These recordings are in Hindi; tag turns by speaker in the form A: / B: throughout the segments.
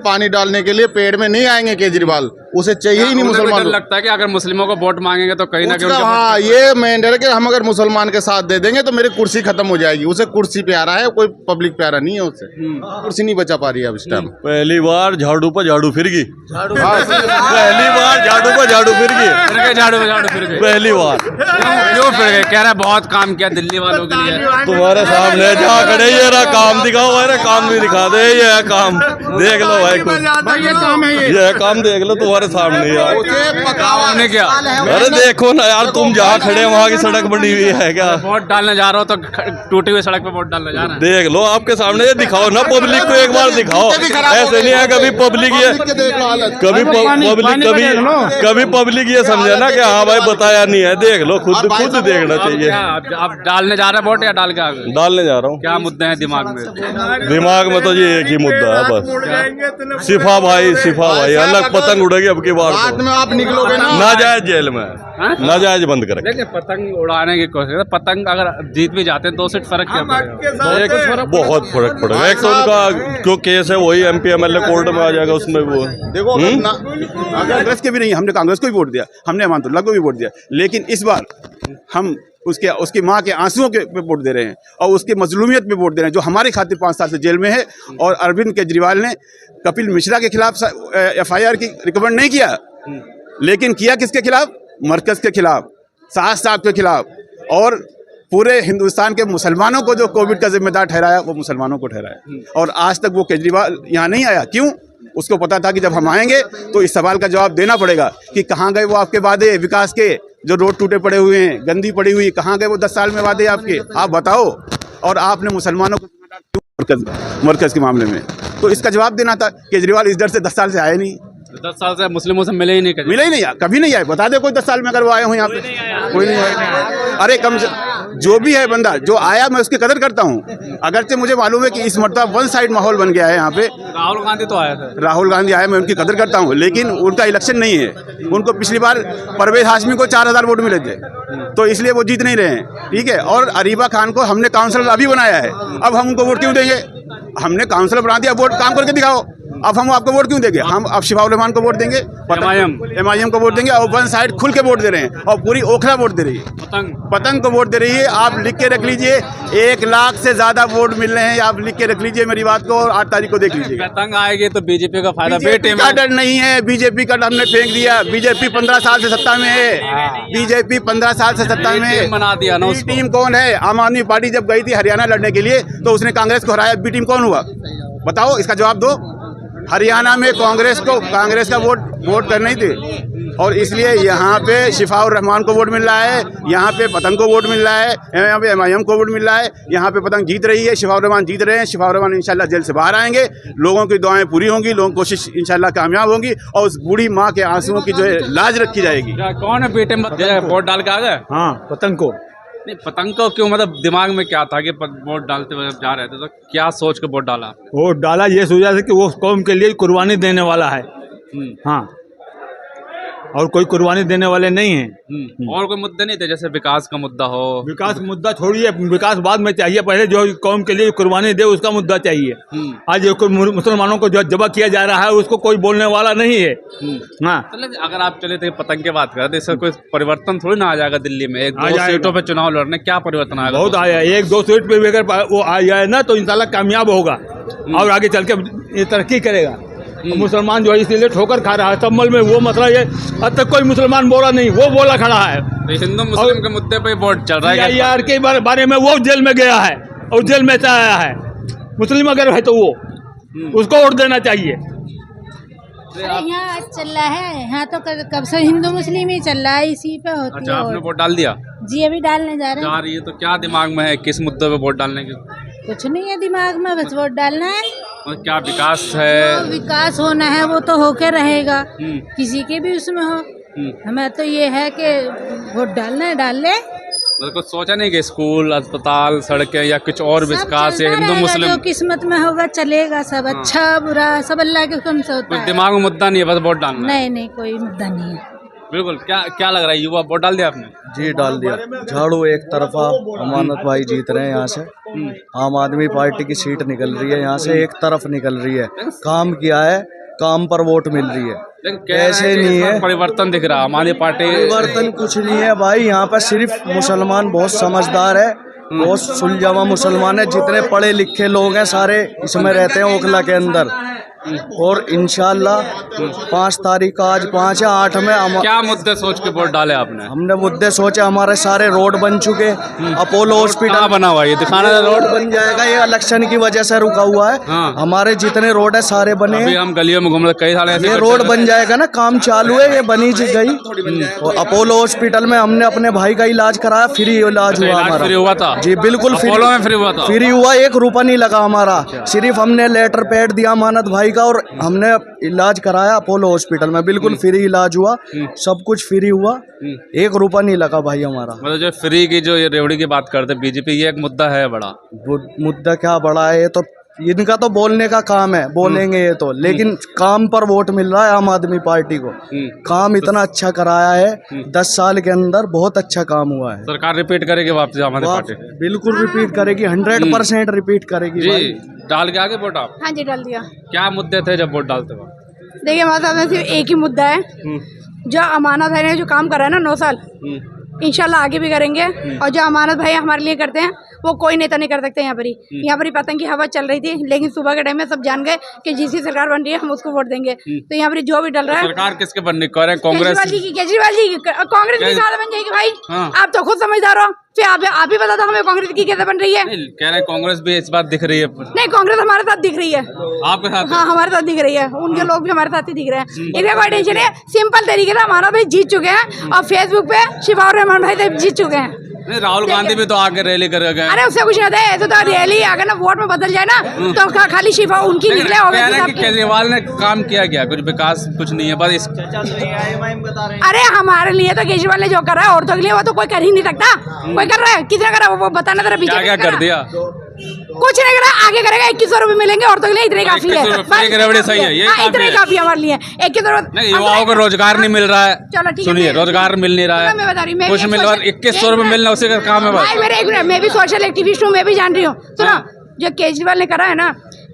A: पानी डालने के लिए पेड़ में नहीं आएंगे केजरीवाल, उसे चाहिए ही नहीं मुसलमान।
B: लगता है कि अगर मुस्लिमों को वोट मांगेंगे तो कहीं ना कहीं
A: हाँ, ये मेन है कि हम अगर मुसलमान के साथ दे देंगे तो मेरी कुर्सी खत्म हो जाएगी। उसे कुर्सी प्यारा है, कोई पब्लिक प्यारा नहीं है। उसे कुर्सी नहीं बचा पा रही है अब इस टाइम।
C: पहली बार झाड़ू पर झाड़ू फिर गई, पहली बार झाड़ू पर झाड़ू फिर गई,
B: झाड़ू पे झाड़ू फिर गए।
C: पहली बार
B: क्यों फिर गए? कह रहा है बहुत काम किया दिल्ली वालों के लिए।
C: तुम्हारे सामने जहाँ खड़े ये रहा, काम दिखाओ, अरे काम भी दिखा दे, ये है काम, देख लो भाई
A: ये काम है,
C: ये काम देख लो तुम्हारे सामने यार।
B: ने क्या?
C: अरे देखो ना यार, तुम जहाँ खड़े हैं वहाँ की सड़क बनी हुई है क्या?
B: वोट डालने जा रहा हो तो टूटी हुई सड़क पे वोट डालने जा रहा है।
C: देख लो आपके सामने, ये दिखाओ ना पब्लिक को, एक बार दिखाओ। ऐसे नहीं है कभी पब्लिक ये कभी पब्लिक ये समझे ना कि हाँ भाई बताया नहीं है। देख लो, खुद देखना चाहिए।
B: आप डालने जा रहे हैं वोट या डाल के आ गए?
C: डालने जा रहा हूँ।
B: क्या मुद्दे हैं दिमाग में?
C: दिमाग में तो ये एक ही मुद्दा है बस, सिफा भाई अलग पतंग उड़ेगी अब की बार
A: में आप निकलोगे
C: ना जायज जेल में, नाजायज बंद करें।
B: देखिए पतंग उड़ाने की कोशिश, पतंग अगर जीत भी जाते हैं 2 सीट फर्क क्या पड़ेगा?
C: बहुत फर्क पड़ेगा। एक तो उनका जो केस है वही MP MLA कोर्ट में आ जाएगा, उसमें वो
A: देखो
D: अगर कांग्रेस के भी नहीं, हमने कांग्रेस को भी वोट दिया, हमने अमानतुल्लाह को भी वोट दिया, लेकिन इस बार हम उसकी माँ के आंसुओं के पे वोट दे रहे हैं और उसकी मजलूमियत पे वोट दे रहे हैं, जो हमारे खातिर 5 साल से जेल में है। और अरविंद केजरीवाल ने कपिल मिश्रा के खिलाफ FIR की रिकमेंड नहीं किया, लेकिन किया किसके खिलाफ? मरकज के खिलाफ, साथ साहब के खिलाफ, और पूरे हिंदुस्तान के मुसलमानों को जो कोविड का जिम्मेदार ठहराया वो मुसलमानों को ठहराया। और आज तक वो केजरीवाल यहाँ नहीं आया, क्यों? उसको पता था कि जब हम आएंगे तो इस सवाल का जवाब देना पड़ेगा कि कहाँ गए वो आपके वादे विकास के, जो रोड टूटे पड़े हुए हैं, गंदी पड़ी हुई, कहाँ गए वो 10 साल में वादे आपके? आप बताओ। और आपने मुसलमानों को मरकज के मामले में तो इसका जवाब देना था। केजरीवाल इस डर से 10 साल से आए नहीं,
B: 10 साल से मुस्लिमों से मिले ही नहीं,
D: कभी नहीं आए। बता दे कोई 10 साल में अगर वो आए हो यहाँ पे, कोई नहीं आया। अरे कम से जो भी है बंदा जो आया, मैं उसकी कदर करता हूँ। अगरचे मुझे मालूम है कि इस मरतबा 1 साइड माहौल बन गया है यहाँ पे।
B: राहुल गांधी तो आया था,
D: राहुल गांधी आए, मैं उनकी कदर करता हूँ, लेकिन उनका इलेक्शन नहीं है। उनको पिछली बार परवेज हाशमी को 4000 वोट मिले थे, तो इसलिए वो जीत नहीं रहे हैं, ठीक है। और अरीबा खान को हमने काउंसलर अभी बनाया है, अब हम उनको वोट क्यों देंगे? हमने काउंसलर बना दिया, वोट काम करके दिखाओ, अब हम आपको वोट क्यों देंगे? हम अब शिफाउर रहमान को वोट देंगे, MIM को वोट देंगे, और 1 साइड खुल के वोट दे रहे हैं, और पूरी ओखला वोट दे रही है, पतंग को वोट दे रही है। आप लिख के रख लीजिए, 1 लाख से ज्यादा वोट मिल रहे हैं, आप लिख के रख लीजिए मेरी बात को, और 8 तारीख को देख लीजिए।
B: पतंग आएगी तो बीजेपी का फायदा।
D: बीजेपी का डर नहीं है, बीजेपी का हमने फेंक दिया। बीजेपी 15 साल से सत्ता में है, बीजेपी 15 साल से सत्ता में है।
B: बना दिया ना उसको।
D: टीम कौन है? आम आदमी पार्टी जब गई थी हरियाणा लड़ने के लिए तो उसने कांग्रेस को हराया, बी टीम कौन हुआ? बताओ, इसका जवाब दो। हरियाणा में कांग्रेस का वोट करनी थी, और इसलिए यहाँ पे शिफाउर रहमान को वोट मिल रहा है, यहाँ पे पतंग को वोट मिल रहा है, यहाँ पे MIM को वोट मिल रहा है, यहाँ पे पतंग जीत रही है, शिफाउर रहमान जीत रहे हैं। शिफाउर रहमान इंशाल्लाह जेल से बाहर आएंगे, लोगों की दुआएं पूरी होंगी, लोगों की कोशिश इंशाल्लाह कामयाब होंगी, और उस बूढ़ी माँ के आंसुओं की जो है लाज रखी जाएगी।
B: कौन है बेटे वोट डाल के आ गए?
E: हाँ, पतंग को।
B: नहीं, पतंग को क्यों? मतलब दिमाग में क्या था कि वोट डालते हुए जा रहे थे तो क्या सोच के वोट डाला?
E: वोट डाला ये सोचा था कि वो कौम के लिए कुर्बानी देने वाला है। हाँ, और कोई कुर्बानी देने वाले नहीं हैं।
B: और कोई मुद्दे नहीं थे, जैसे विकास का मुद्दा हो?
E: विकास मुद्दा छोड़िए, विकास बाद में चाहिए, पहले जो कौम के लिए कुर्बानी दे उसका मुद्दा चाहिए। आज मुसलमानों को जो जबा किया जा रहा है उसको कोई बोलने वाला नहीं है। हाँ,
B: अगर आप चले थे पतंग की बात कर, इसका कोई परिवर्तन थोड़ी ना आ जाएगा दिल्ली में? 1-2 सीटों पे चुनाव लड़ने, क्या परिवर्तन आएगा?
E: बहुत आया, 1-2 सीट पे भी अगर वो आ जाए ना तो इंशाल्लाह कामयाब होगा और आगे चल के तरक्की करेगा। मुसलमान जो है इसीलिए ठोकर खा रहा है तम्मल में, वो मसला ये अब तक कोई मुसलमान बोला नहीं, वो बोला खड़ा है।
B: तो हिंदू मुस्लिम के मुद्दे पे वोट चल रहा है
E: यार के बारे में, वो जेल में गया है और जेल में से आया है। मुस्लिम अगर है तो वो उसको वोट देना चाहिए।
F: यहाँ चल रहा है, यहाँ तो कब से हिंदू मुस्लिम ही चल रहा है, इसी पे होती है।
B: अच्छा, आपने वोट डाल दिया?
F: जी, अभी डालने जा रहे हैं।
B: तो क्या दिमाग में है, किस मुद्दे पे वोट डालने की?
F: कुछ नहीं है दिमाग में, बस वोट डालना है।
B: और क्या विकास है?
F: विकास होना है, वो तो होके रहेगा, किसी के भी उसमें हो। हमें तो ये है कि वोट डालना है, डाल ले।
B: मतलब कुछ सोचा नहीं कि स्कूल, अस्पताल, सड़कें या कुछ और विकास है? हिंदू मुस्लिम
F: जो किस्मत में होगा चलेगा, सब अच्छा बुरा सब अल्लाह के हुक्म से होता है।
B: दिमाग में मुद्दा नहीं है, बस वोट डालना?
F: नहीं, कोई मुद्दा नहीं है।
B: बिल्कुल। क्या लग रहा है, युवा वोट डाल दिया आपने?
G: जी, डाल दिया। झाड़ू एक तरफा, अमानत भाई जीत रहे हैं यहाँ से। आम आदमी पार्टी की सीट निकल रही है यहाँ से, एक तरफ निकल रही है। काम किया है काम पर वोट मिल रही है।
B: लेकिन कह रहे
G: ऐसे
B: हैं कि
G: नहीं
B: इस बार
G: है,
B: परिवर्तन दिख रहा, हमारी पार्टी
G: परिवर्तन कुछ नहीं है भाई। यहाँ पर सिर्फ मुसलमान बहुत समझदार है, बहुत सुलझावा मुसलमान है। जितने पढ़े लिखे लोग हैं सारे इसमें रहते हैं ओखला के अंदर। और इंशाल्लाह 5 तारीख आज 5 है 8 में
B: क्या मुद्दे सोच के वोट डाले आपने?
G: हमने मुद्दे सोचे। हमारे सारे रोड बन चुके, अपोलो हॉस्पिटल
B: कहाँ बना हुआ है ये दिखाना था
G: रोड
B: रोड?
G: बन जाएगा, ये इलेक्शन की वजह से रुका हुआ है।
B: हाँ।
G: हमारे जितने रोड है सारे बने
B: अभी
G: हैं।
B: हम गलियों में घूम रहे, कई साल ऐसे
G: ये रोड बन जाएगा ना, काम चालू है, ये बनी जी गई। और अपोलो हॉस्पिटल में हमने अपने भाई का इलाज कराया, फ्री इलाज हुआ
B: इलाज
G: हमारा।
B: फ्री हुआ था?
G: जी बिल्कुल फ्री।
B: अपोलो में फ्री हुआ था?
G: फ्री हुआ, 1 रुपया नहीं लगा हमारा। सिर्फ हमने लेटर पैड दिया मानद भाई का और हमने इलाज कराया अपोलो हॉस्पिटल में। बिल्कुल फ्री इलाज हुआ, सब कुछ फ्री हुआ, 1 रुपया नहीं लगा भाई हमारा।
B: मतलब जो फ्री की जो ये रेवड़ी की बात करते बीजेपी, ये एक मुद्दा है बड़ा।
G: मुद्दा क्या बड़ा है, ये तो इनका तो बोलने का काम है, बोलेंगे ये तो, लेकिन काम पर वोट मिल रहा है आम आदमी पार्टी को। काम इतना अच्छा कराया है 10 साल के अंदर, बहुत अच्छा काम हुआ है।
B: सरकार रिपीट करेगी वापस हमारी पार्टी?
G: बिल्कुल रिपीट करेगी, 100% रिपीट करेगी
B: जी।
G: भाई।
B: डाल के आगे वोट आप?
H: हाँ जी डाल दिया।
B: क्या मुद्दे थे जब वोट डालते वक्त?
H: देखिए हमारे साथ में सिर्फ एक ही मुद्दा है, जो अमानत भाई ने जो काम करा है ना 9 साल, इंशाल्लाह आगे भी करेंगे। और जो अमानत भाई हमारे लिए करते हैं वो कोई नेता नहीं कर सकते। यहाँ पर ही पतंग की हवा चल रही थी, लेकिन सुबह के टाइम में सब जान गए कि जिसकी सरकार बन रही है हम उसको वोट देंगे। तो यहाँ पर जो भी डल रहा है,
B: सरकार किसके बनने को रहे? कांग्रेस
H: केजरीवाल जी की कांग्रेस की साथ बन जाएगी भाई।
B: हाँ।
H: आप तो खुद समझदार हो, फिर आप ही बता दो हमें कांग्रेस की कैसे बन रही है।
B: नहीं, कह रहे हैं कांग्रेस भी इस बार दिख रही है।
H: नहीं, कांग्रेस हमारे साथ दिख रही है।
B: आपके साथ?
H: हाँ हमारे साथ दिख रही है, उनके लोग भी हमारे साथ ही दिख रहे हैं। इसमें कोई टेंशन है, सिंपल तरीके से हमारा भाई जीत चुके हैं और फेसबुक पे शिफाउर रहमान भाई साहब जीत चुके हैं।
B: नहीं, राहुल गांधी भी तो आगे रैली कर गए।
H: अरे उससे कुछ नहीं होता है, तो रैली अगर ना वोट में बदल जाए ना तो खाली शिफा उनकी निकले हो गए।
B: केजरीवाल ने काम किया गया, कुछ विकास कुछ नहीं है बस।
H: अरे हमारे लिए तो केजरीवाल ने जो कर रहा है औरतों के लिए वो तो कोई कर ही नहीं सकता। कोई कर रहा है, किसने करा वो बताना जरा।
B: क्या क्या कर दिया?
H: कुछ नहीं करा, आगे करेगा। 2100 रुपए मिलेंगे औरतों के लिए, इतने काफी है।
B: सही है, ये
H: इतने काफी हमारे लिए। 2100
B: नहीं, युवाओं को रोजगार नहीं मिल रहा है।
H: चलो ठीक है,
B: सुनिए, रोजगार मिल नहीं रहा है,
H: मैं बता रही हूँ,
B: कुछ मिल रहा है, 2100 रुपए मिलना उसी का काम है बस।
H: भाई मेरे एक मिनट, मैं भी सोशल एक्टिविस्ट हूँ, मैं भी जान रही हूँ। सुनो, जो केजरीवाल ने करा है ना,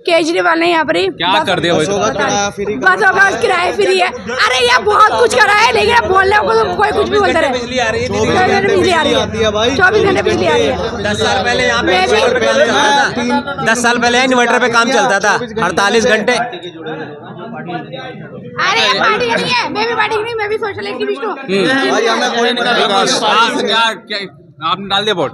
H: केजरीवाल ने यहाँ पर ही
B: क्या कर दिया?
H: बस होगा किराया फ्री है। अरे ये बहुत कुछ करा है, लेकिन अब बोलने को तो कोई कुछ भी बोलता रहे। बिजली आ रही है, 24 घंटे बिजली आ रही है।
I: 10 साल पहले यहाँ पे 10 साल पहले इन्वर्टर पे काम चलता था 48 घंटे।
H: अरे ये पार्टी नहीं है, मैं भी पार्टी नहीं, मैं भी सोशल एक्टिविस्ट हूँ।
B: आपने डाल दिया वोट?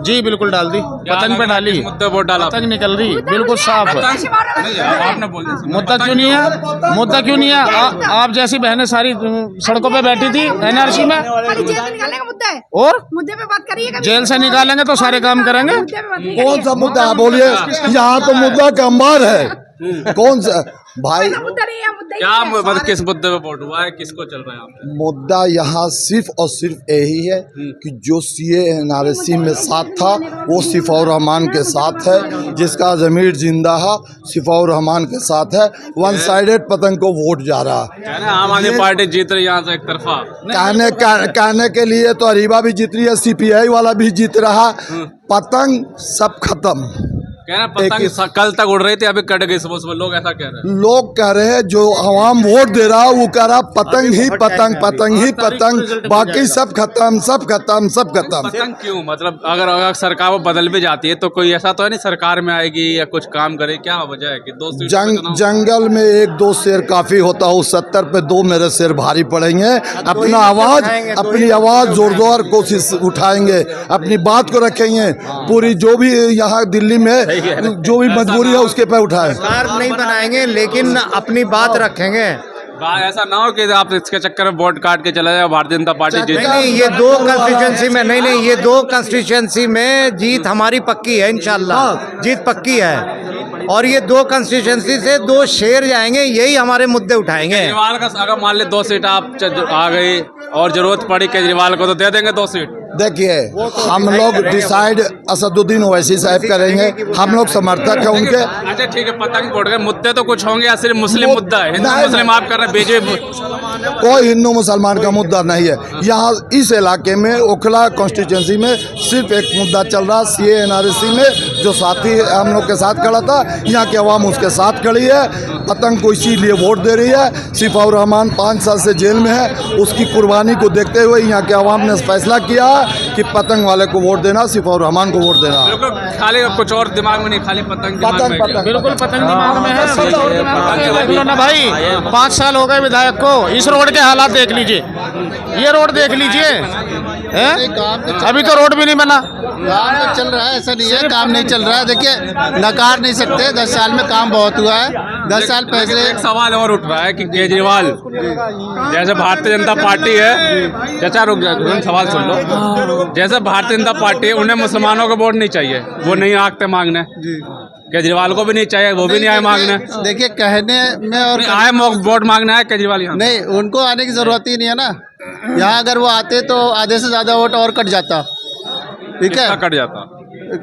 J: जी बिल्कुल डाल दी, पतंग पे डाली।
B: मुद्दा वोट डाला?
J: पतंग निकल रही, बिल्कुल साफ है।
B: आपने बोल दिया।
J: मुद्दा क्यों नहीं है? मुद्दा क्यों नहीं है? आप जैसी बहनें सारी सड़कों पे बैठी थी एनआरसी में,
H: जेल से निकालने का मुद्दा है
J: और
H: मुद्दे पे बात करिए।
J: जेल से निकालेंगे तो सारे काम करेंगे।
K: कौन सा मुद्दा बोलिए? यहाँ तो मुद्दा का अंबार है। कौन सा भाई?
B: क्या मतलब किस मुद्दे पे वोट हुआ है, किसको चल रहा है आप?
K: मुद्दा यहाँ सिर्फ और सिर्फ यही है कि जो CA NRC में साथ था वो सिफाउर रहमान के साथ है, जिसका ज़मीर जिंदा है सिफाउर रहमान के साथ है। 1 साइडेड पतंग को वोट जा रहा है।
B: आम आदमी पार्टी जीत रही है यहाँ से एक तरफा।
K: कहने के लिए तो अरीबा भी जीत रही है, CPI वाला भी जीत रहा। पतंग सब खत्म।
B: कह रहे पतंग कल तक उड़ रही थी, अभी कट गई सुबह सुबह। लोग ऐसा कह रहे हैं।
K: लोग कह रहे हैं जो आवाम वोट दे रहा है वो कह रहा पतंग ही पतंग, पतंग ही पतंग, बाकी सब खत्म, सब खत्म, सब खत्म।
B: पतंग क्यों? मतलब अगर सरकार वो बदल भी जाती है तो कोई ऐसा तो है नहीं सरकार में आएगी या कुछ काम करे? क्या वजह है कि 2 सीट
K: जंगल में 1-2 शेर काफी होता है, 70 पे 2 मेरे शेर भारी पड़ेंगे। अपनी आवाज जोरदार कोशिश उठाएंगे, अपनी बात को रखेंगे पूरी। जो भी यहाँ दिल्ली में जो भी मजबूरी है उसके पे उठाए।
I: सरकार नहीं बनाएंगे लेकिन अपनी बात रखेंगे।
B: ऐसा ना हो कि आप इसके चक्कर में वोट काट के चला जाए भारतीय जनता पार्टी जीत।
I: नहीं, ये 2 कंस्टिट्यूंसी में नहीं, ये 2 कंस्टिट्यूंसी में जीत हमारी पक्की है, इंशाल्लाह जीत पक्की है। और ये 2 कंस्टिट्यूंसी से 2 शेर जाएंगे, यही हमारे मुद्दे उठाएंगे।
B: केजरीवाल का अगर मान ले 2 सीट आप आ गई और जरूरत पड़ी केजरीवाल को तो दे देंगे 2 सीट।
K: देखिए हम लोग डिसाइड असदुद्दीन ओवैसी साहब करेंगे, हम लोग समर्थक हैं उनके।
B: अच्छा ठीक है, पतंग फोड़ गए, मुद्दे तो कुछ होंगे या सिर्फ मुस्लिम मुद्दा है? हिंदू मुस्लिम आप कर रहे हैं, बीजेपी
K: कोई हिंदू मुसलमान का मुद्दा नहीं है। यहाँ इस इलाके में ओखला कॉन्स्टिट्यूंसी में सिर्फ एक मुद्दा चल रहा, CA NRC में जो साथी हम लोग के साथ खड़ा था, यहाँ की आवाम उसके साथ खड़ी है। पतंग को इसीलिए वोट दे रही है। सिफाउर रहमान 5 साल से जेल में है, उसकी कुर्बानी को देखते हुए यहाँ के आवाम ने फैसला किया कि पतंग वाले को वोट देना, सिफाउर रहमान को वोट देना।
B: बिल्कुल, खाली कुछ और दिमाग में नहीं, खाली पतंग दिमाग में है।
J: बिल्कुल पतंग दिमाग में है ना भाई। 5 साल हो गए विधायक को, इस रोड के हालात देख लीजिए, ये रोड देख लीजिए, अभी तो रोड भी नहीं बना।
G: काम तो चल रहा है, ऐसा नहीं है काम नहीं चल रहा है। देखिए, नकार नहीं सकते, 10 साल में काम बहुत हुआ है। 10 साल पहले
B: एक सवाल और उठ रहा है कि केजरीवाल जैसे भारतीय जनता पार्टी है, चाचा रुक जाओ, सवाल सुन लो। जैसे भारतीय जनता पार्टी है, उन्हें मुसलमानों को वोट नहीं चाहिए, वो नहीं आते मांगने, केजरीवाल को भी नहीं चाहिए, वो भी नहीं आए मांगने।
G: देखिए, कहने में और
B: आए वोट मांगने आए केजरीवाल यहाँ
G: नहीं, उनको आने की जरूरत ही नहीं है ना। यहाँ अगर वो आते तो आधे से ज्यादा वोट और कट जाता। ठीक है,
B: कट जाता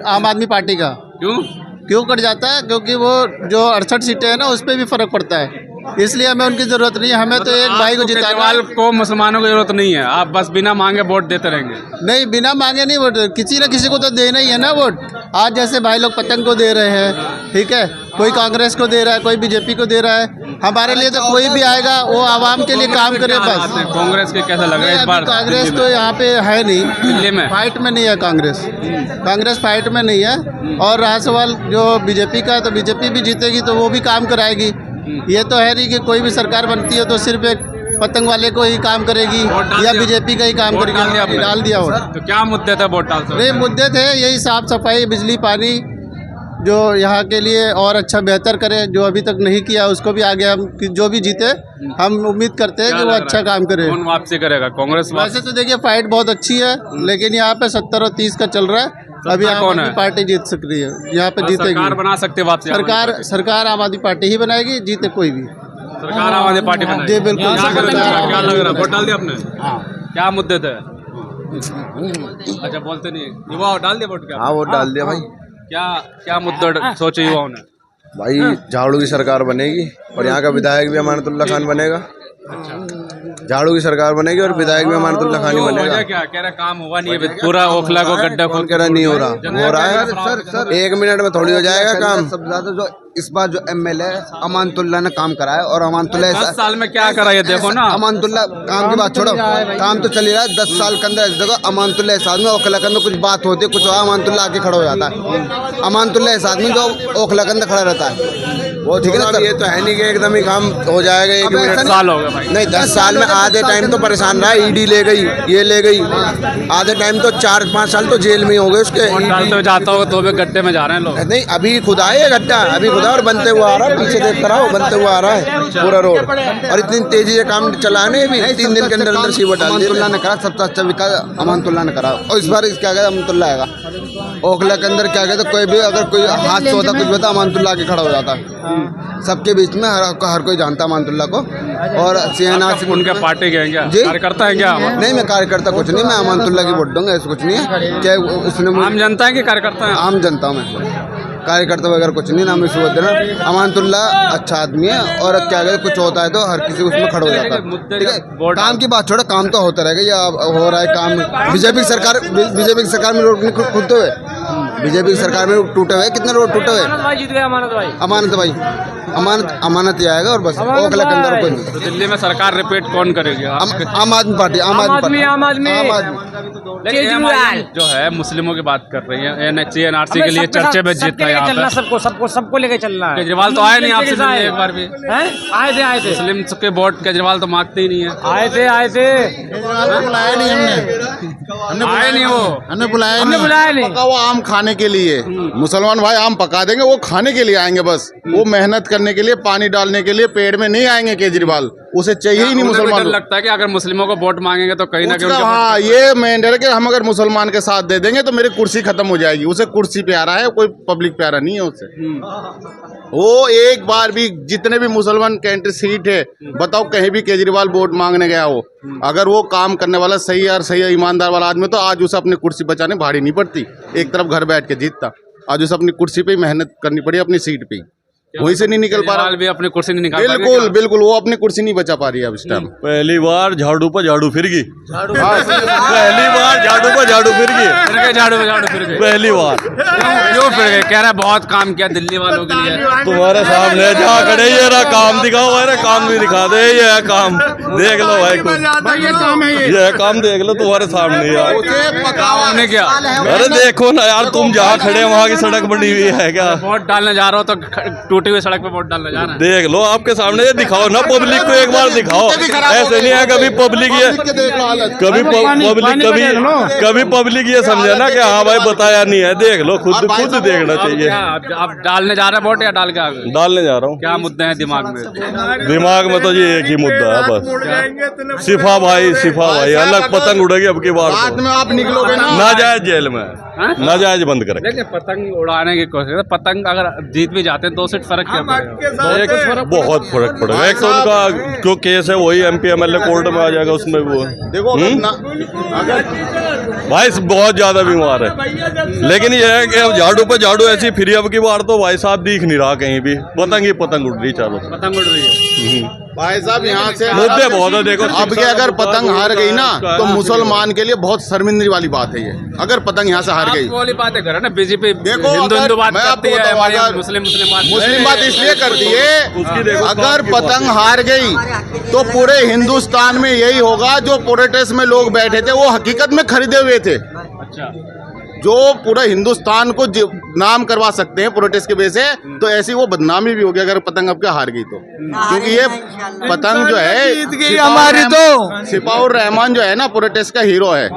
G: आम आदमी पार्टी का। क्यों कट जाता है? क्योंकि वो जो 68 सीटें हैं ना, उस पर भी फर्क पड़ता है, इसलिए हमें उनकी जरूरत नहीं है। हमें तो एक भाई को जिताना।
B: केजरीवाल को मुसलमानों की जरूरत नहीं है, आप बस बिना मांगे वोट देते रहेंगे।
G: नहीं, बिना मांगे नहीं वोट, किसी न किसी को तो देना ही है ना वोट। आज जैसे भाई लोग पतंग को दे रहे हैं, ठीक है, कोई कांग्रेस को दे रहा है, कोई बीजेपी को दे रहा है। हमारे लिए तो कोई भी आएगा वो आवाम के लिए काम करे बस।
B: कांग्रेस के कैसा लग रहा है इस बार?
G: कांग्रेस तो यहाँ पे है नहीं,
B: दिल्ली में
G: फाइट में नहीं है कांग्रेस। कांग्रेस फाइट में नहीं है। और रहा सवाल जो बीजेपी का, तो बीजेपी भी जीतेगी तो वो भी काम कराएगी। ये तो है नहीं कि कोई भी सरकार बनती है तो सिर्फ एक पतंग वाले को ही काम करेगी या बीजेपी का ही काम करेगी। डाल दिया वोट।
B: तो क्या मुद्दे थे वोट डालते?
G: नहीं, मुद्दे थे यही साफ सफाई, बिजली, पानी, जो यहाँ के लिए और अच्छा बेहतर करे, जो अभी तक नहीं किया उसको भी आगे हम जो भी जीते हम उम्मीद करते हैं कि वो अच्छा काम करे।
B: कौन वापसी करेगा? कांग्रेस?
G: वैसे तो देखिए फाइट बहुत अच्छी है, लेकिन यहाँ पे 70 और 30 का चल रहा है। अभी आम आदमी पार्टी जीत सकती है, यहाँ पे जीतेगी।
B: सरकार बना सकते वापसी?
G: सरकार आम आदमी पार्टी ही बनाएगी, जीते कोई भी
B: सरकार आम आदमी पार्टी बनाएगी।
G: जी बिल्कुल।
B: क्या लग रहा है? वोट डाल दिया आपने? क्या मुद्दे थे? अच्छा, बोलते नहीं युवा डाल दिया वोट? क्या?
L: हाँ, वोट डाल दिया भाई।
B: क्या क्या मुद्दे सोचे युवाओं ने?
L: भाई झाड़ू की सरकार बनेगी और यहाँ का विधायक भी अमानतुल्लाह खान बनेगा। झाड़ू की सरकार बनेगी और विधायक भी अमानतुल्लाह खान ही बनेगा।
B: क्या कह रहा, काम हुआ नहीं है पूरा? ओखला को गड्ढा खोल
L: कह रहा नहीं हो रहा है। सर 1 मिनट में थोड़ी हो जाएगा काम। सबसे ज्यादा जो इस बार जो एमएलए अमानतुल्लाह ने काम करा है, और अमानतुल्लाह
B: 10 साल में क्या करा ये देखो ना।
L: अमानतुल्लाह काम की बात छोड़ो, काम तो चल ही रहा है। 10 साल के अंदर देखो, अमानतुल्लाह साथ में ओखला के अंदर कुछ बात होती है, कुछ अमानतुल्लाह आके खड़ा हो जाता है। अमानतुल्लाह साथ में जो ओखला के अंदर खड़ा रहता है वो, ठीक है ना। ये तो है नहीं कि एकदम ही काम हो जाएगा 1 मिनट।
B: साल हो गए भाई।
L: नहीं, 10 साल में आधे टाइम तो परेशान रहा, ईडी ले गई, ये ले गई, आधे टाइम तो 4-5 साल तो जेल में ही हो गए उसके।
B: डालते जाता होगा तो भी गड्ढे में जा रहे हैं लोग।
L: नहीं, अभी खुदा है गड्ढा, अभी खुदा, और बनते हुआ आ रहा है, पीछे देख कर आओ, बनते हुआ आ रहा है पूरा रोड। और इतनी तेजी से काम चला नहीं, अभी 3 दिन के अंदर अंदर सीवर डाल दिया। अमानतुल्लाह ने करा, सबसे अच्छा विकास अमानतुल्लाह ने करा। और इस बार क्या कहता अमानतुल्लाह आएगा ओखला के अंदर। क्या कहते, कोई भी अगर कोई हादसा होता, कुछ होता, अमानतुल्लाह के खड़ा हो जाता सबके बीच में। हर कोई जानता अमानतुल्लाह को। और CNR
B: उनके पार्टी के हैं क्या? कार्यकर्ता है क्या?
L: नहीं, मैं कार्यकर्ता कुछ नहीं, मैं अमानतुल्लाह की वोट दूंगा, ऐसा कुछ नहीं है। क्या उसने
B: आम जनता है कि कार्यकर्ता है?
L: आम जनता हूँ मैं, कार्यकर्ता वगैरह कुछ नहीं, नाम वोट देना। अमानतुल्लाह अच्छा आदमी है, और क्या कहते कुछ होता है तो हर किसी उसमें खड़ा हो जाता है। ठीक है, काम की बात छोड़ो, काम तो होता रहेगा, या हो रहा है काम। बीजेपी की सरकार में रोड नहीं खुलते हुए, बीजेपी की सरकार में टूटे हुए, कितने रोड टूटे हुए। अमानत भाई, अमानत ही आएगा और बस। ओखला के अंदर कोई नहीं।
B: तो दिल्ली में सरकार रिपीट कौन करेगी?
L: आम आदमी पार्टी।
B: जो है मुस्लिमों की बात कर रही है, NRC के लिए चर्चे में जीत है यहाँ पे।
J: सबको लेके चलना है।
B: केजरीवाल तो आए नहीं आपसे मिलने एक बार भी?
J: आए थे
B: मुस्लिम के वोट केजरीवाल तो मांगते ही नहीं है।
J: आए थे
A: बुलाया नहीं
B: आए नहीं, वो
A: हमने बुलाया नहीं। पका हुआ आम खाने के लिए, मुसलमान भाई आम पका देंगे, वो खाने के लिए आएंगे बस। वो मेहनत करने के लिए, पानी डालने के लिए पेड़ में नहीं आएंगे केजरीवाल, उसे चाहिए ही नहीं मुसलमान।
B: लगता है कि अगर मुस्लिमों को वोट मांगेंगे तो कहीं ना कहीं
A: हाँ, ये मेन डर है कि हम अगर मुसलमान के साथ दे देंगे तो मेरी कुर्सी खत्म हो जाएगी। उसे कुर्सी प्यारा है, कोई पब्लिक प्यारा नहीं है उसे। वो एक बार भी जितने भी मुसलमान कैंडिडेट सीट है, बताओ कहीं भी केजरीवाल वोट मांगने गया हो, अगर वो काम करने वाला सही और सही ईमानदार वाला आदमी तो आज उसे अपनी कुर्सी बचाने भाड़ी नहीं पड़ती, एक तरफ घर बैठ के जीतता। आज उसे अपनी कुर्सी पे ही मेहनत करनी पड़ी, अपनी सीट पे। वहीं से नहीं निकल पा रहा,
B: भी अपनी कुर्सी नहीं निकाल
A: बिल्कुल बिल्कुल, वो अपनी कुर्सी नहीं बचा पा रही है अब इस टाइम।
C: पहली बार झाड़ू पर झाड़ू फिर गई, पहली बार झाड़ू पर झाड़ू फिर गई,
B: झाड़ू फिर गए
C: पहली बार।
B: क्यों फिर गए? कह रहा है बहुत काम किया दिल्ली वालों के लिए।
C: तुम्हारे सामने जहाँ खड़े ये रहा, काम दिखाओ, अरे काम भी दिखा दे, ये है काम, देख लो भाई खुद, ये है काम देख लो तुम्हारे सामने यार।
B: हमने क्या?
C: अरे देखो ना यार, तुम जहाँ खड़े वहाँ की सड़क बनी हुई है क्या?
B: वोट डालने जा रहा हो तो टूटी हुई सड़क पे वोट डालने जा रहा है।
C: देख लो आपके सामने, ये दिखाओ ना पब्लिक को, एक बार दिखाओ। ऐसे नहीं है कभी पब्लिक ये कभी पब्लिक ये समझे ना कि हाँ भाई बताया नहीं है, देख लो खुद देखना चाहिए।
B: आप डालने जा रहे हैं वोट या डाल के आ गए?
C: डालने जा रहा हूँ।
B: क्या मुद्दे हैं दिमाग में?
C: दिमाग में तो ये एक ही मुद्दा है बस, सिफा भाई अलग पतंग उड़ेगी अब की बार,
A: बाद में आप निकलोगे
C: ना जायज जेल में, ना जायज बंद करें।
B: देखिए पतंग उड़ाने की कोशिश, पतंग अगर जीत भी जाते हैं 2 सीट फर्क क्या पड़ेगा?
C: बहुत फर्क पड़ेगा। एक तो उनका जो केस है वही MP MLA कोर्ट में आ जाएगा, उसमें वो
A: देखो
C: भाई बहुत ज्यादा बीमार है। लेकिन ये है कि झाड़ू पे झाड़ू ऐसी फिरी अब की बार तो भाई साहब दिख नहीं रहा कहीं भी, पतंग ही पतंग उड़ रही चारों,
B: पतंग उड़ रही है
A: भाई साहब। यहाँ से
C: मुद्दे बहुत है। देखो
A: अब के अगर पतंग हार गई ना तो मुसलमान के लिए बहुत शर्मिंदगी वाली बात है ये, अगर पतंग यहाँ से हार गई।
B: वाली बातें करें ना, बीजेपी
A: देखो
B: हिंदू बात
A: मैं
B: करती
A: आपको
B: है, हमारी
A: बताऊं, मुस्लिम बात इसलिए करती है, अगर पतंग हार गई तो पूरे हिंदुस्तान में यही होगा, जो प्रोटेस्ट में लोग बैठे थे वो हकीकत में खरीदे हुए थे।
B: अच्छा,
A: जो पूरा हिंदुस्तान को नाम करवा सकते हैं प्रोटेस्ट के वजह से, तो ऐसी वो बदनामी भी होगी अगर पतंग अब क्या हार गई तो। क्योंकि ये पतंग जो है
G: हमारी तो
A: सिपाउर रहमान जो है ना प्रोटेस्ट का हीरो है,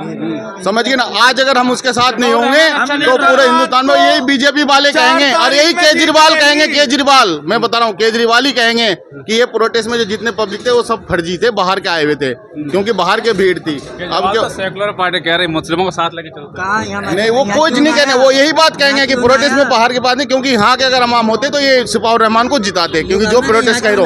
A: समझिए ना। आज अगर हम उसके साथ नहीं होंगे तो पूरे हिंदुस्तान में यही बीजेपी वाले कहेंगे और यही केजरीवाल कहेंगे, केजरीवाल मैं बता रहा हूँ, केजरीवाल ही कहेंगे कि ये प्रोटेस्ट में जो जितने पब्लिक थे वो सब फर्जी थे, बाहर के आए हुए थे, क्योंकि बाहर के भीड़ थी। अब क्या
B: सेकुलर पार्टी कह रही मुस्लिमों को साथ लेके चलते
A: नहीं, वो कुछ नहीं कहने, वो यही बात कहेंगे कि प्रोटेस्ट में बाहर की बात नहीं, क्योंकि यहाँ के अगर अमाम होते तो ये सिपाउर रहमान को जिताते, क्योंकि जो प्रोटेस्ट कह रहे हो,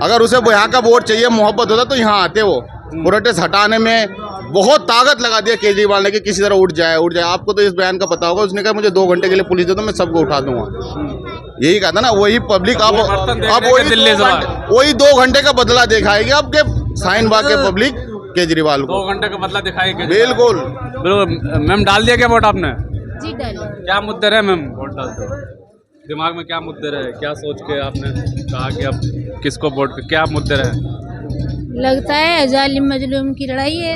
A: अगर उसे यहाँ का वोट चाहिए, मोहब्बत होता तो यहाँ आते। वो प्रोटेस्ट हटाने में बहुत ताकत लगा दिया केजरीवाल ने कि किसी तरह उठ जाए। आपको तो इस बयान का पता होगा, उसने कहा मुझे 2 घंटे के लिए पुलिस दे दो, मैं सबको उठा दूंगा, यही कहा था ना। वही पब्लिक अब वही 2 घंटे का बदला दिखाएगी आपके शाहीन बाग के पब्लिक केजरीवाल को।
B: 2 घंटे का बदला दिखाएगी
A: बिल्कुल।
B: मैम डाल दिया क्या वोट आपने?
F: जी डालिए।
B: क्या मुद्दे रहे मैम वोट डालते हो? दिमाग में क्या मुद्दे रहे, क्या सोच के आपने कहा कि अब किसको वोट, क्या मुद्दे रहे?
F: लगता है जालिम मजलूम की लड़ाई है,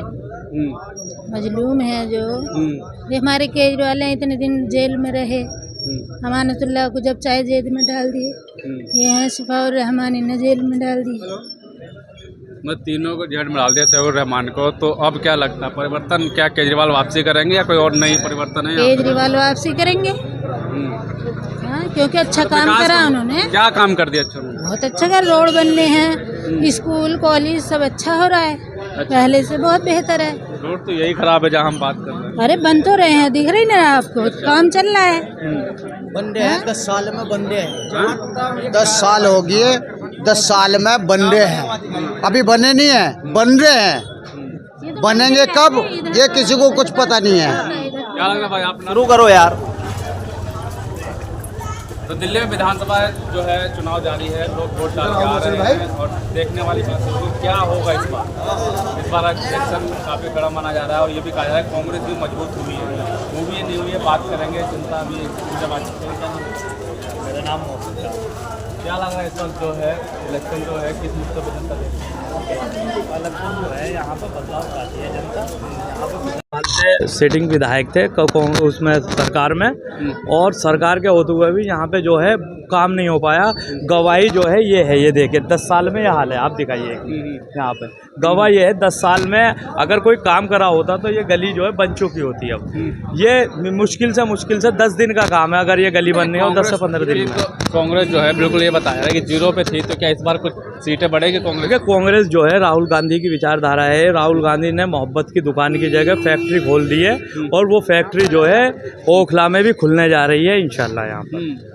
F: मजलूम है जो ये हमारे केजरीवाल हैं, इतने दिन जेल में रहे, अमानतुल्लाह को जब चाहे जेल में डाल दिए, ये हैं सिफाउर रहमान, इन्हें जेल में डाल दिए,
B: मैं तीनों को जेल में डाल दिया, सिफाउर रहमान को। तो अब क्या लगता है परिवर्तन, क्या केजरीवाल वापसी करेंगे या कोई और नई परिवर्तन है?
F: केजरीवाल वापसी करेंगे, क्योंकि अच्छा काम करा उन्होंने।
B: क्या काम कर दिया? अच्छा,
F: बहुत अच्छा कर, रोड बनने हैं, स्कूल कॉलेज सब अच्छा हो रहा है, पहले से बहुत बेहतर है।
B: रोड तो यही खराब है जहाँ हम बात कर रहे हैं।
F: अरे बन तो रहे हैं, दिख रही ना आपको, काम चल रहा है।
G: बंदे हैं 10 साल में, बंदे हैं 10 साल हो गए, 10 साल में बंदे हैं, अभी बने नहीं है, बन रहे हैं, बनेंगे कब ये किसी को कुछ पता नहीं है।
B: क्या लग रहा भाई आप?
G: शुरू करो यार।
B: तो दिल्ली में विधानसभा जो है चुनाव जारी है, लोग वोट डाल के आ रहे हैं और देखने वाली बात है क्या होगा इस बार इलेक्शन काफ़ी बड़ा माना जा रहा है और ये भी कहा जा रहा है कांग्रेस भी मजबूत हुई है, वो भी नहीं हुई है, बात करेंगे, चिंता भी मेरा नाम क्या लग रहा है इस वक्त जो है इलेक्शन जो है किस मुद्दे पर जनता इलेक्शन जो है यहाँ पर बदलाव चाहती है जनता। यहाँ पर
E: सिटिंग विधायक थे उसमें सरकार में, और सरकार के होते हुए भी यहाँ पे जो है काम नहीं हो पाया। गवाही जो है ये है, ये देखिए 10 साल में ये हाल है, आप दिखाइए यहाँ पे गवाही है। 10 साल में अगर कोई काम करा होता तो ये गली जो है बन चुकी होती है। अब ये मुश्किल से 10 दिन का काम है अगर ये गली बननी है, 10 से 15 दिन में।
B: कांग्रेस जो है बिल्कुल ये बताया है कि 0 पे थी, तो क्या इस बार कुछ सीटें बढ़ेगी कांग्रेस?
E: कांग्रेस जो है राहुल गांधी की विचारधारा है, राहुल गांधी ने मोहब्बत की दुकान की जगह फैक्ट्री खोल दी है और वो फैक्ट्री जो है ओखला में भी खुलने जा रही है इंशाल्लाह। यहाँ पर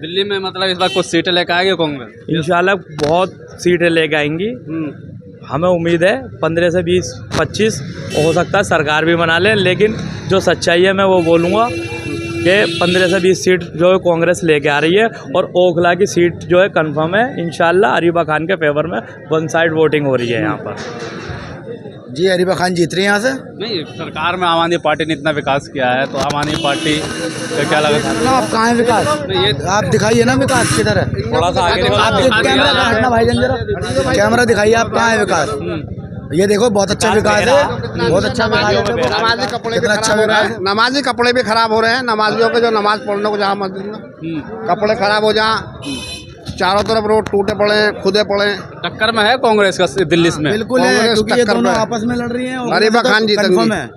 B: दिल्ली में मतलब इस बार कुछ सीटें लेकर आएगी कांग्रेस?
E: इंशाल्लाह बहुत सीटें लेकर आएंगी, हमें उम्मीद है 15 से 20-25 हो सकता है सरकार भी बना लें, लेकिन जो सच्चाई है मैं वो बोलूँगा
M: कि 15 से 20 सीट जो है कांग्रेस लेके आ रही है और ओखला की सीट जो है कंफर्म है इंशाल्लाह अरीबा खान के फेवर में वन साइड वोटिंग हो रही है यहाँ पर।
G: जी अरीबा खान जीत रही है यहाँ से।
B: नहीं, सरकार में आम आदमी पार्टी ने इतना विकास किया है तो आम आदमी पार्टी का क्या लगा था?
G: आप कहाँ है विकास?
B: ये
G: आप दिखाइए ना विकास किधर है।
B: थोड़ा सा आगे
G: कैमरा का हटना भाईजान जरा, कैमरा दिखाइए आप कहाँ है विकास। ये देखो बहुत अच्छा विकास है, बहुत अच्छा विकास है।
L: नमाजी कपड़े
G: कितना अच्छा विकास है।
L: नमाजी कपड़े भी खराब हो रहे हैं, नमाजियों के जो नमाज पढ़ने को जहाँ मस्जिद में कपड़े खराब हो जहाँ, चारों तरफ रोड टूटे पड़े हैं, खुदे पड़े हैं।
B: टक्कर में है कांग्रेस का दिल्ली में।
G: बिल्कुल है, क्योंकि ये दोनों आपस में लड़ रही हैं।
L: अरीबा खान
G: कंफर्म है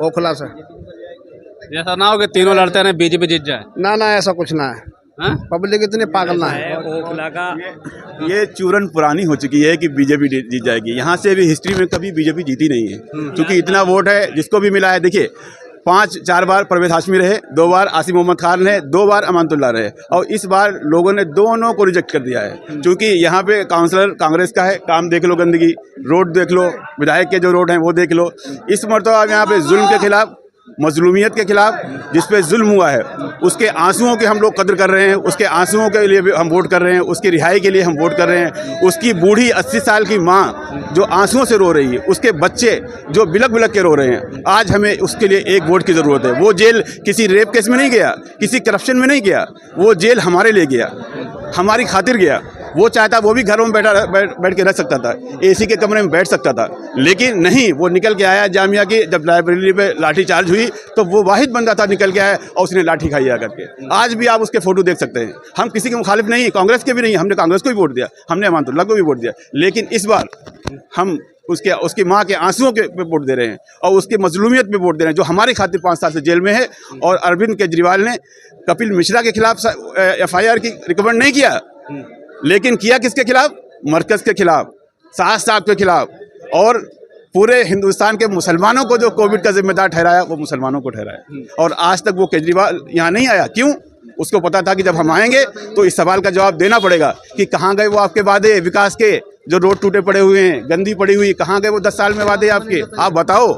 L: ओखला से।
B: ऐसा ना हो कि तीनों लड़ते हैं बीजेपी जीत जाए।
L: ना ना ऐसा कुछ ना है, पब्लिक इतनी पागल ना है।
M: ओखला का
D: ये चूरन पुरानी हो चुकी है कि बीजेपी जीत जाएगी। यहाँ से भी हिस्ट्री में कभी बीजेपी जीती नहीं है, क्योंकि इतना वोट है जिसको भी मिला है। देखिए 5-4 बार परवेज हाशमी रहे, 2 बार आसिम मोहम्मद खान रहे, 2 बार अमानतुल्लाह रहे, और इस बार लोगों ने दोनों को रिजेक्ट कर दिया है। क्योंकि यहाँ पे काउंसलर कांग्रेस का है, काम देख लो, गंदगी, रोड देख लो, विधायक के जो रोड हैं वो देख लो। इस मरतबा आप यहाँ पे जुल्म के खिलाफ, मजलूमियत के खिलाफ, जिस पे जुल्म हुआ है उसके आंसुओं की हम लोग कदर कर रहे हैं, उसके आंसुओं के लिए भी हम वोट कर रहे हैं, उसकी रिहाई के लिए हम वोट कर रहे हैं। उसकी बूढ़ी 80 साल की माँ जो आंसुओं से रो रही है, उसके बच्चे जो बिलक बिलक के रो रहे हैं, आज हमें उसके लिए एक वोट की ज़रूरत है। वो जेल किसी रेप केस में नहीं गया, किसी करप्शन में नहीं गया, वो जेल हमारे लिए गया, हमारी खातिर गया। वो चाहता वो भी घरों में बैठ के रह सकता था, एसी के कमरे में बैठ सकता था, लेकिन नहीं, वो निकल के आया जामिया की। जब लाइब्रेरी पे लाठी चार्ज हुई तो वो वाहिद बंदा था निकल के आया और उसने लाठी खाई आकर के। आज भी आप उसके फोटो देख सकते हैं। हम किसी के मुखालिफ नहीं, कांग्रेस के भी नहीं, हमने कांग्रेस को भी वोट दिया, हमने अमानतुल्लाह को भी वोट दिया, लेकिन इस बार हम उसकी माँ के आंसुओं के पे वोट दे रहे हैं और उसकी मजलूमियत पे वोट दे रहे हैं, जो हमारी खातिर 5 साल से जेल में है। और अरविंद केजरीवाल ने कपिल मिश्रा के खिलाफ FIR की रिकमेंड नहीं किया, लेकिन किया किसके खिलाफ? मरकज के खिलाफ, साहब साहब के खिलाफ, और पूरे हिंदुस्तान के मुसलमानों को जो कोविड का जिम्मेदार ठहराया वो मुसलमानों को ठहराया। और आज तक वो केजरीवाल यहाँ नहीं आया, क्यों? उसको पता था कि जब हम आएंगे तो इस सवाल का जवाब देना पड़ेगा कि कहाँ गए वो आपके वादे विकास के, जो रोड टूटे पड़े हुए हैं, गंदी पड़ी हुई, कहाँ गए वो 10 साल में वादे आपके? आप बताओ।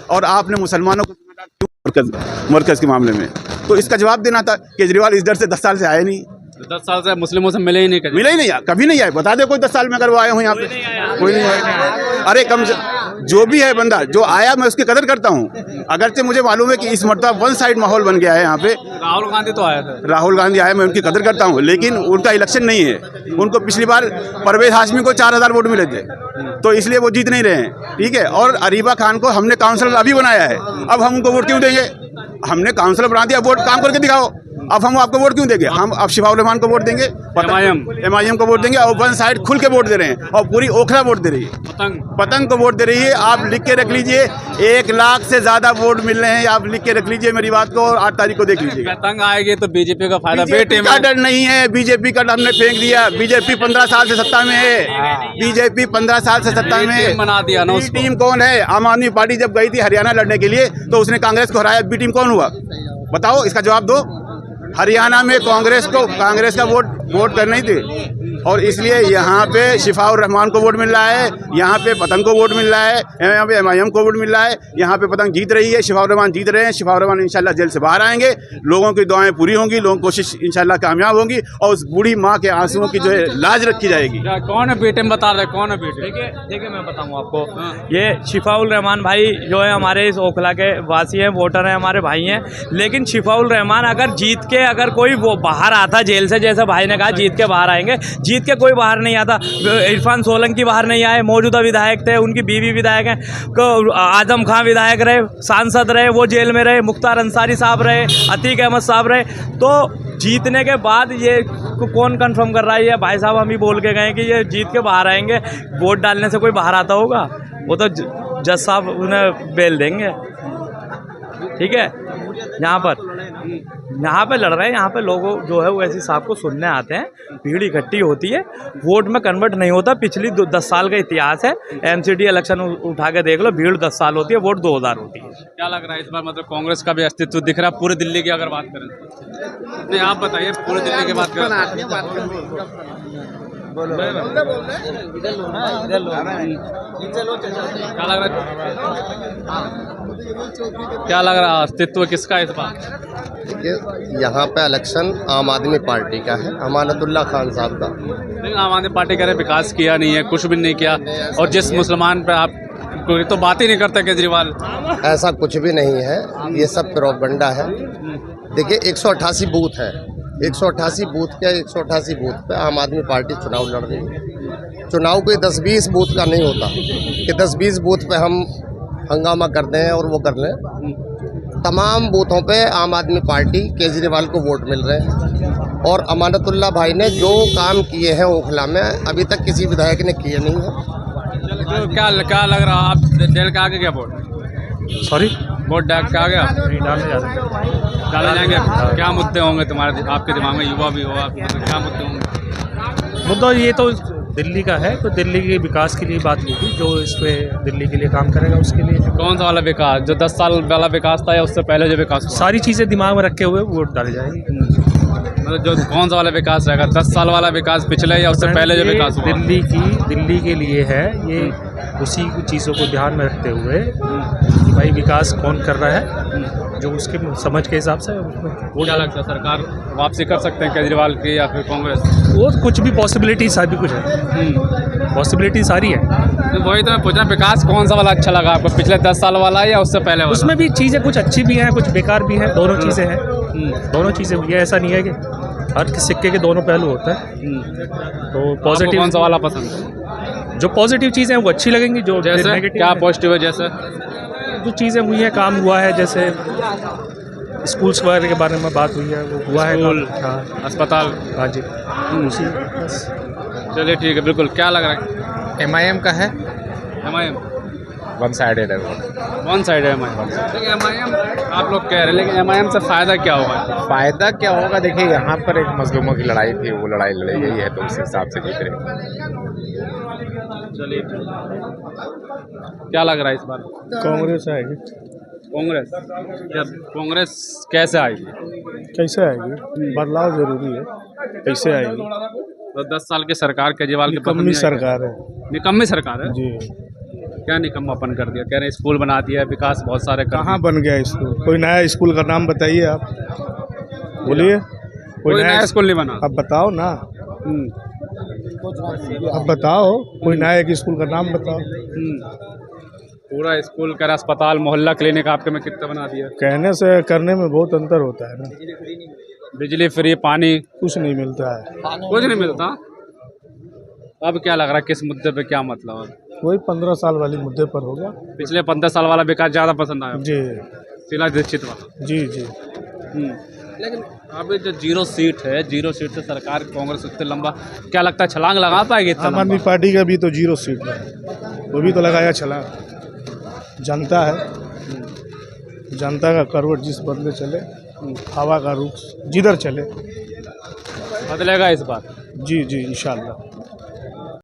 D: और आपने मुसलमानों को जिम्मेदार क्यों मरकज के मामले में? तो इसका जवाब देना था। केजरीवाल इस डर से 10 साल से आए नहीं,
B: 10 साल से मुस्लिमों से मिले ही नहीं,
D: मिले ही नहीं, कभी नहीं आए। बता दे कोई 10 साल में अगर वो आए हो यहाँ पे, कोई नहीं आया। अरे कम जो भी है बंदा जो आया, मैं उसकी कदर करता हूँ। अगरचे मुझे मालूम है कि इस मरतबा वन साइड माहौल बन गया है यहाँ पे।
B: राहुल गांधी तो आया था,
D: राहुल गांधी आए, मैं उनकी कदर करता हूँ, लेकिन उनका इलेक्शन नहीं है। उनको पिछली बार परवेज हाशमी को 4000 वोट मिले थे, तो इसलिए वो जीत नहीं रहे हैं, ठीक है। और अरीबा खान को हमने काउंसलर अभी बनाया है, अब हम उनको वोट क्यों देंगे? हमने काउंसलर बना दिया, वोट काम करके दिखाओ, अब हम आपको वोट क्यों देंगे? हम अब शिफाउर रहमान को वोट देंगे, MIM को वोट देंगे, और वन साइड खुल के वोट दे रहे हैं, और पूरी ओखला वोट दे रही है, पतंग को वोट दे रही है। आप लिख के रख लीजिए, 1 लाख से ज्यादा वोट मिल रहे हैं, आप लिख के रख लीजिए मेरी बात को, और 8 तारीख को देख लीजिए।
B: पतंग आएगी तो बीजेपी का फायदा।
D: बीजेपी का डर नहीं है, बीजेपी का हमने फेंक दिया। बीजेपी 15 साल से सत्ता में है, बीजेपी 15 साल से सत्ता में है।
B: बना दिया ना।
D: टीम कौन है? आम आदमी पार्टी जब गई थी हरियाणा लड़ने के लिए तो उसने कांग्रेस को हराया, बी टीम कौन हुआ? बताओ, इसका जवाब दो। हरियाणा में कांग्रेस का वोट करना ही थे, और इसलिए यहाँ पे शिफाउर रहमान को वोट मिल रहा है, यहाँ पे पतंग को वोट मिल रहा है, यहाँ पे MIM को वोट मिल रहा है, यहाँ पे पतंग जीत रही है, शिफाउर रहमान जीत रहे हैं। शिफाउर रहमान इंशाल्लाह जेल से बाहर आएंगे, लोगों की दुआएं पूरी होंगी, लोगों की कोशिश इंशाल्लाह कामयाब होंगी, और उस बूढ़ी माँ के आंसुओं की जो है लाज रखी जाएगी।
B: कौन है बेटे? बता रहे कौन है बेटे?
M: देखिए मैं बताऊँ आपको, ये शिफाउल रहमान भाई जो है हमारे इस ओखला के वासी हैं, वोटर हैं, हमारे भाई हैं। लेकिन शिफाउल रहमान अगर जीत के अगर कोई वो बाहर आता जेल से, जैसे भाई ने कहा जीत के बाहर आएंगे, जीत के कोई बाहर नहीं आता। इरफान सोलंकी बाहर नहीं आए, मौजूदा विधायक थे, उनकी बीवी विधायक हैं, आजम खान विधायक रहे, सांसद रहे, वो जेल में रहे, मुख्तार अंसारी साहब रहे, अतीक अहमद साहब रहे। तो जीतने के बाद ये कौन कंफर्म कर रहा है? ये भाई साहब हम ही बोल के गए कि ये जीत के बाहर आएंगे। वोट डालने से कोई बाहर आता होगा? वो तो जज साहब उन्हें बेल देंगे, ठीक है। यहाँ पे लड़ रहे हैं, यहाँ पे लोग जो है वो ऐसी साहब को सुनने आते हैं, भीड़ इकट्ठी होती है, वोट में कन्वर्ट नहीं होता। पिछली 10 साल का इतिहास है, MCD इलेक्शन उठा के देख लो, भीड़ 10 साल होती है, वोट 2000 होती है।
B: क्या लग रहा है इस बार? मतलब कांग्रेस का भी अस्तित्व दिख रहा है पूरे दिल्ली की अगर बात करें? नहीं, आप बताइए, पूरे दिल्ली की बात करें। क्या लग रहा है अस्तित्व किसका है इस बार?
L: यहाँ पे इलेक्शन आम आदमी पार्टी का है, अमानतुल्लाह खान साहब का।
B: लेकिन आम आदमी पार्टी कह रहे विकास किया नहीं है, कुछ भी नहीं किया, और जिस मुसलमान पे आप कोई तो बात ही नहीं करते केजरीवाल।
L: ऐसा कुछ भी नहीं है, ये सब प्रोपगंडा है। देखिए 188 बूथ है, 188 बूथ के 188 बूथ पे आम आदमी पार्टी चुनाव लड़ रही है। चुनाव कोई 10-20 बूथ का नहीं होता कि 10-20 बूथ पे हम हंगामा कर दें और वो कर लें। तमाम बूथों पे आम आदमी पार्टी केजरीवाल को वोट मिल रहे हैं, और अमानतुल्लाह भाई ने जो काम किए हैं ओखला में अभी तक किसी विधायक ने किए नहीं है।
B: तो क्या लग रहा है आप डेल के आगे क्या वोट?
E: सॉरी,
B: वोट डाल के आगे आप
E: नहीं डालने जा रहे।
B: डाले जाएंगे? क्या मुद्दे होंगे तुम्हारे आपके दिमाग में, युवा भी हो आप, क्या मुद्दे होंगे?
E: मुद्दा ये तो दिल्ली का है, तो दिल्ली के विकास के लिए बात होगी, जो इस पे दिल्ली के लिए काम करेगा उसके लिए।
B: कौन सा वाला विकास? जो 10 साल वाला विकास था या उससे पहले जो विकास हुआ?
E: सारी चीज़ें दिमाग में रखे हुए वोट डाली जाएगी।
B: मतलब जो कौन सा वाला विकास रहेगा, 10 साल वाला विकास पिछले या उससे पहले जो विकास हुआ?
E: दिल्ली के लिए है ये, उसी चीज़ों को ध्यान में रखते हुए कि भाई विकास कौन कर रहा है, जो उसके समझ के हिसाब से
B: वो क्या लगता है सरकार वापसी कर सकते हैं केजरीवाल की या फिर कांग्रेस?
E: वो कुछ भी पॉसिबिलिटी सारी कुछ है, पॉसिबिलिटी सारी है।
B: तो वही तो मैं पूछ रहा हूँ, विकास कौन सा वाला अच्छा लगा आपको, पिछले 10 साल वाला या उससे पहले वाला?
E: उसमें भी चीज़ें कुछ अच्छी भी हैं, कुछ बेकार भी हैं, दोनों चीज़ें हैं। दोनों चीज़ें हुई है, ऐसा नहीं है कि हर सिक्के के दोनों पहलू होते हैं। तो पॉजिटिव
B: कौन सा वाला पसंद है?
E: जो पॉजिटिव चीज़ें हैं वो अच्छी लगेंगी, जो
B: जैसे
E: नेगेटिव
B: क्या पॉजिटिव है? जैसे
E: जो चीज़ें हुई हैं, काम हुआ है, जैसे स्कूल्स वगैरह के बारे में बात हुई है, वो हुआ है। हाँ,
B: अस्पताल।
E: हाँ जी।
B: चलिए ठीक है, बिल्कुल। क्या लग रहा है?
J: MIM का है,
B: MIM
J: वन साइडेड है।
B: वन साइड है MIM। देखिए MIM आप लोग कह रहे हैं, लेकिन MIM से फ़ायदा क्या होगा?
J: फ़ायदा क्या होगा? देखिए यहाँ पर एक मजलूमों की लड़ाई थी, वो लड़ाई लड़ी गई है, तो उस हिसाब से जीत रहे।
B: चलिए, क्या लग रहा है इस बार?
E: कांग्रेस आएगी।
B: कांग्रेस? जब कांग्रेस कैसे आएगी?
E: कैसे आएगी? बदलाव जरूरी है, कैसे आएगी?
B: तो 10 साल की सरकार केजरीवाल की
E: निकम्मी सरकार है।
B: निकम्मी सरकार है
E: जी।
B: क्या निकम्मापन कर दिया? कह रहे स्कूल बना दिया, विकास बहुत सारे
E: कहाँ बन गया स्कूल? कोई नया स्कूल का नाम बताइए आप, बोलिए।
B: कोई नया स्कूल नहीं बना?
E: अब बताओ ना, अब बताओ, कोई नया एक स्कूल का नाम बताओ।
B: पूरा स्कूल कर, अस्पताल, मोहल्ला क्लिनिक आपके में कितना बना दिया?
E: कहने से करने में बहुत अंतर होता है ना।
B: बिजली फ्री, पानी
E: कुछ नहीं मिलता है,
B: कुछ नहीं मिलता। अब क्या लग रहा है किस मुद्दे पे क्या मतलब है?
E: वही 15 साल वाली मुद्दे पर होगा।
B: पिछले 15 साल वाला विकास ज़्यादा पसंद आया
E: जी।
B: शीला दीक्षित वाला?
E: जी जी।
B: लेकिन अभी जो 0 सीट है, 0 सीट से सरकार कांग्रेस उतने लंबा, क्या लगता है छलांग लगा पाएगी?
E: आम आदमी पार्टी का भी तो 0 सीट है, वो भी तो लगाया छलांग। जनता है, जनता का करवट जिस बदले चले, हवा का रुख जिधर चले,
B: बदलेगा इस बार?
E: जी जी, इंशाल्लाह।